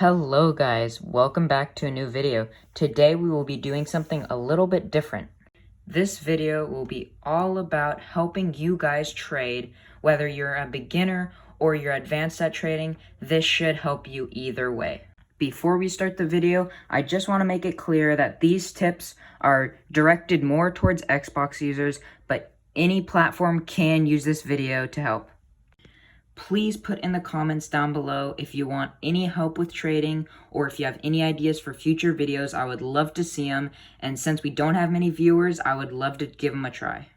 Hello guys, welcome back to a new video. Today we will be doing something a little bit different. This video will be all about helping you guys trade. Whether you're a beginner or you're advanced at trading, this should help you either way. Before we start the video, I just want to make it clear that these tips are directed more towards Xbox users, but any platform can use this video to help. Please put in the comments down below if you want any help with trading or if you have any ideas for future videos. I would love to see them, and since we don't have many viewers, I would love to give them a try.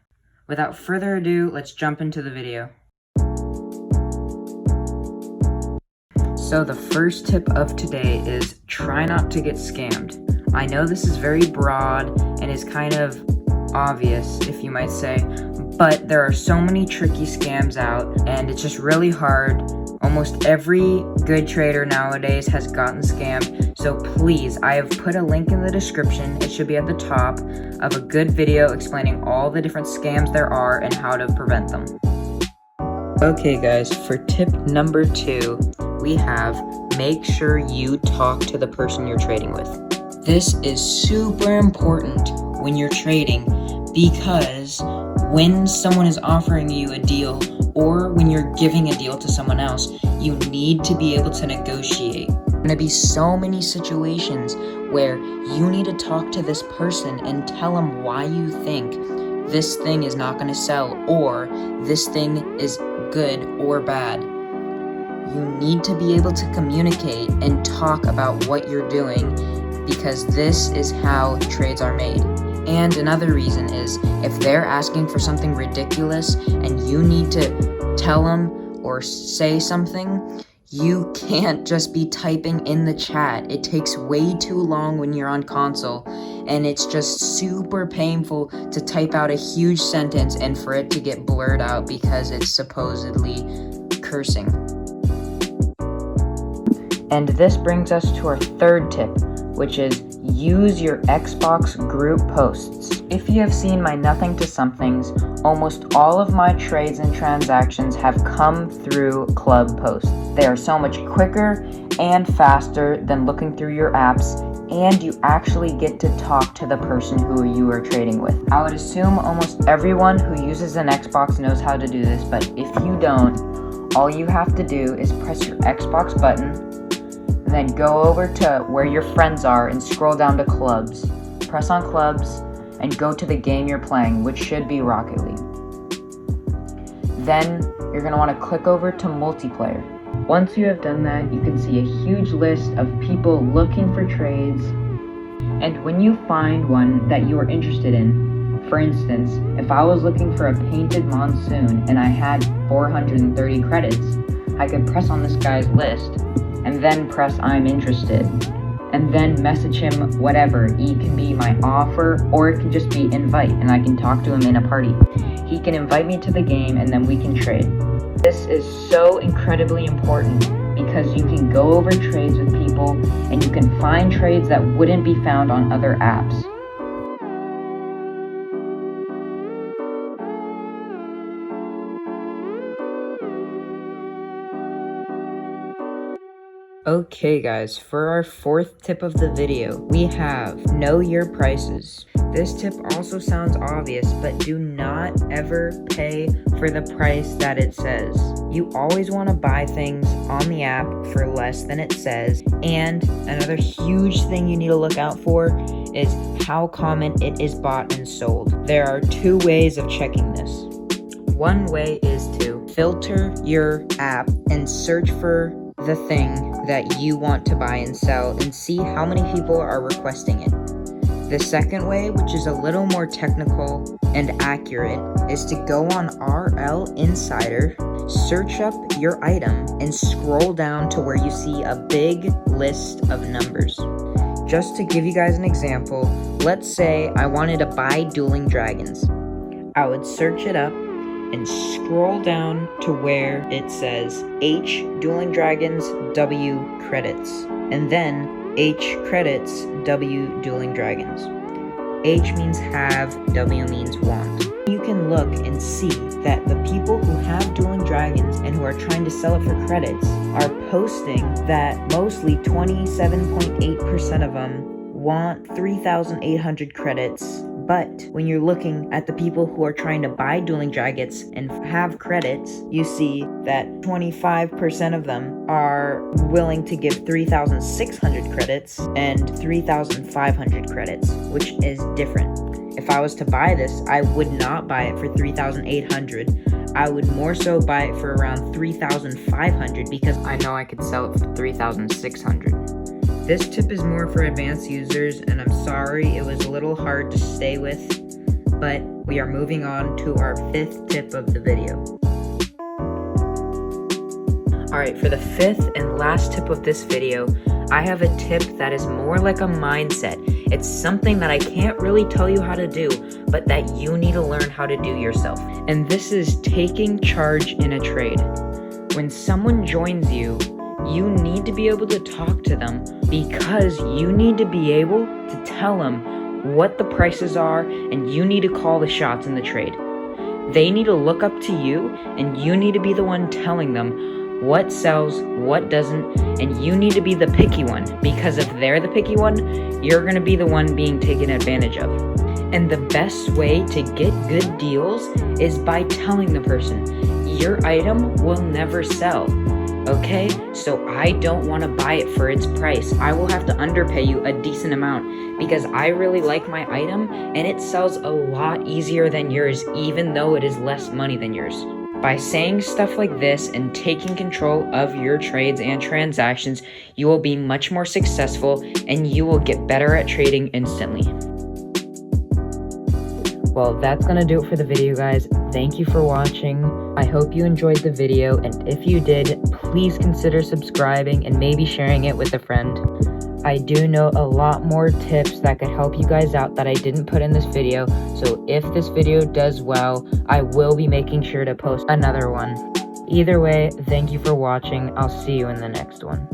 Without further ado, let's jump into the video. So the first tip of today is try not to get scammed. I know this is very broad and is kind of obvious, if you might say, but there are so many tricky scams out and it's just really hard. Almost every good trader nowadays has gotten scammed, so please, I have put a link in the description, it should be at the top, of a good video explaining all the different scams there are and how to prevent them. Okay guys, for tip number 2, we have make sure you talk to the person you're trading with. This is super important when you're trading because when someone is offering you a deal or when you're giving a deal to someone else, you need to be able to negotiate. There are going to be so many situations where you need to talk to this person and tell them why you think this thing is not going to sell or this thing is good or bad. You need to be able to communicate and talk about what you're doing because this is how trades are made. And another reason is if they're asking for something ridiculous and you need to tell them or say something, you can't just be typing in the chat. It takes way too long when you're on console, and it's just super painful to type out a huge sentence and for it to get blurred out because it's supposedly cursing. And this brings us to our third tip, which is use your Xbox group posts. If you have seen my Nothing to Somethings, almost all of my trades and transactions have come through club posts. They are so much quicker and faster than looking through your apps, and you actually get to talk to the person who you are trading with. I would assume almost everyone who uses an Xbox knows how to do this, but if you don't, all you have to do is press your Xbox button, and then go over to where your friends are and scroll down to clubs. Press on clubs and go to the game you're playing, which should be Rocket League. Then you're going to want to click over to multiplayer. Once you have done that, you can see a huge list of people looking for trades. And when you find one that you are interested in, for instance, if I was looking for a painted monsoon and I had 430 credits, I could press on this guy's list and then press I'm interested, and then message him whatever. It can be my offer, or it can just be invite, and I can talk to him in a party. He can invite me to the game, and then we can trade. This is so incredibly important because you can go over trades with people, and you can find trades that wouldn't be found on other apps. Okay guys, for our fourth tip of the video, we have know your prices. This tip also sounds obvious, but do not ever pay for the price that it says. You always want to buy things on the app for less than it says, and another huge thing you need to look out for is how common it is bought and sold. There are 2 ways of checking this. One way is to filter your app and search for the thing that you want to buy and sell and see how many people are requesting it. The second way, which is a little more technical and accurate, is to go on RL Insider, search up your item, and scroll down to where you see a big list of numbers. Just to give you guys an example, let's say I wanted to buy Dueling Dragons. I would search it up and scroll down to where it says H Dueling Dragons W credits, and then H credits W Dueling Dragons. H means have, W means want. You can look and see that the people who have Dueling Dragons and who are trying to sell it for credits are posting that mostly 27.8% of them want 3,800 credits. But when you're looking at the people who are trying to buy dueling dragons and have credits, you see that 25% of them are willing to give 3,600 credits and 3,500 credits, which is different. If I was to buy this, I would not buy it for 3,800. I would more so buy it for around 3,500 because I know I could sell it for 3,600. This tip is more for advanced users, and I'm sorry it was a little hard to stay with, but we are moving on to our 5th tip of the video. Alright, for the 5th and last tip of this video, I have a tip that is more like a mindset. It's something that I can't really tell you how to do, but that you need to learn how to do yourself. And this is taking charge in a trade. When someone joins you, you need to be able to talk to them because you need to be able to tell them what the prices are, and you need to call the shots in the trade. They need to look up to you, and you need to be the one telling them what sells, what doesn't, and you need to be the picky one, because if they're the picky one, you're going to be the one being taken advantage of. And the best way to get good deals is by telling the person, your item will never sell. Okay, so I don't want to buy it for its price. I will have to underpay you a decent amount because I really like my item and it sells a lot easier than yours, even though it is less money than yours. By saying stuff like this and taking control of your trades and transactions, you will be much more successful and you will get better at trading instantly. Well, that's gonna do it for the video, guys. Thank you for watching. I hope you enjoyed the video, and if you did, please consider subscribing and maybe sharing it with a friend. I do know a lot more tips that could help you guys out that I didn't put in this video, so if this video does well, I will be making sure to post another one. Either way, thank you for watching. I'll see you in the next one.